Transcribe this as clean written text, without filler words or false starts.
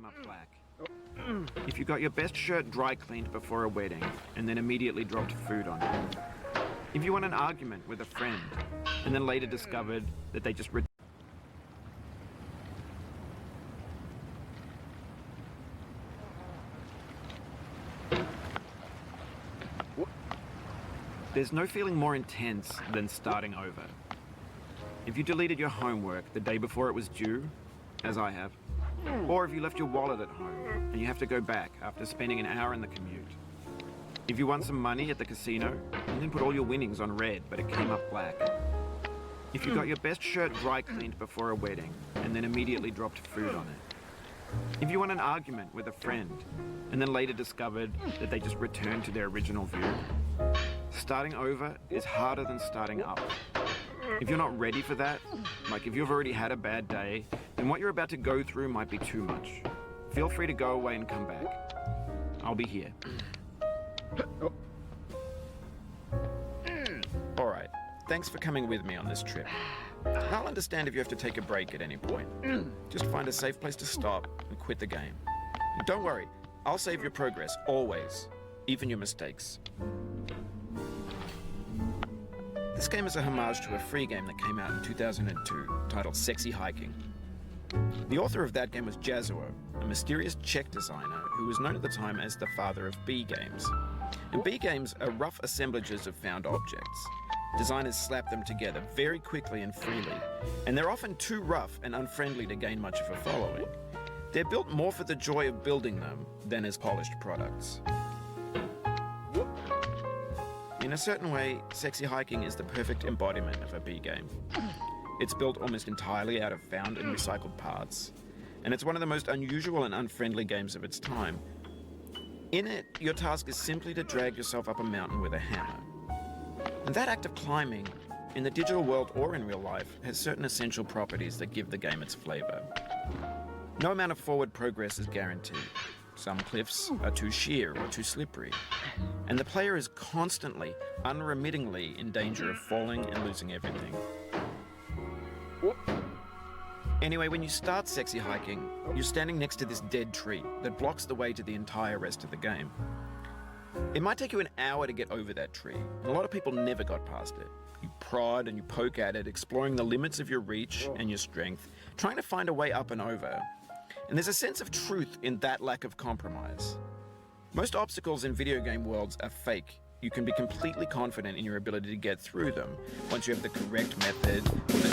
up black. If you got your best shirt dry cleaned before a wedding and then immediately dropped food on it. If you won an argument with a friend and then later discovered that they just There's no feeling more intense than starting over. If you deleted your homework the day before it was due, as I have, or if you left your wallet at home and you have to go back after spending an hour in the commute. If you won some money at the casino and then put all your winnings on red but it came up black. If you got your best shirt dry cleaned before a wedding and then immediately dropped food on it. If you won an argument with a friend and then later discovered that they just returned to their original view. Starting over is harder than starting up. If you're not ready for that, like if you've already had a bad day, then what you're about to go through might be too much. Feel free to go away and come back. I'll be here. Alright, thanks for coming with me on this trip. I'll understand if you have to take a break at any point. Just find a safe place to stop and quit the game. And don't worry, I'll save your progress, always. Even your mistakes. This game is a homage to a free game that came out in 2002, titled Sexy Hiking. The author of that game was Jazuo, a mysterious Czech designer who was known at the time as the father of B games. And B games are rough assemblages of found objects. Designers slap them together very quickly and freely, and they're often too rough and unfriendly to gain much of a following. They're built more for the joy of building them than as polished products. In a certain way, Sexy Hiking is the perfect embodiment of a B game. It's built almost entirely out of found and recycled parts, and it's one of the most unusual and unfriendly games of its time. In it, your task is simply to drag yourself up a mountain with a hammer. And that act of climbing, in the digital world or in real life, has certain essential properties that give the game its flavor. No amount of forward progress is guaranteed. Some cliffs are too sheer or too slippery, and the player is constantly, unremittingly in danger of falling and losing everything. Anyway, when you start Sexy Hiking, you're standing next to this dead tree that blocks the way to the entire rest of the game. It might take you an hour to get over that tree, and a lot of people never got past it. You prod and you poke at it, exploring the limits of your reach and your strength, trying to find a way up and over. And there's a sense of truth in that lack of compromise. Most obstacles in video game worlds are fake. You can be completely confident in your ability to get through them once you have the correct method or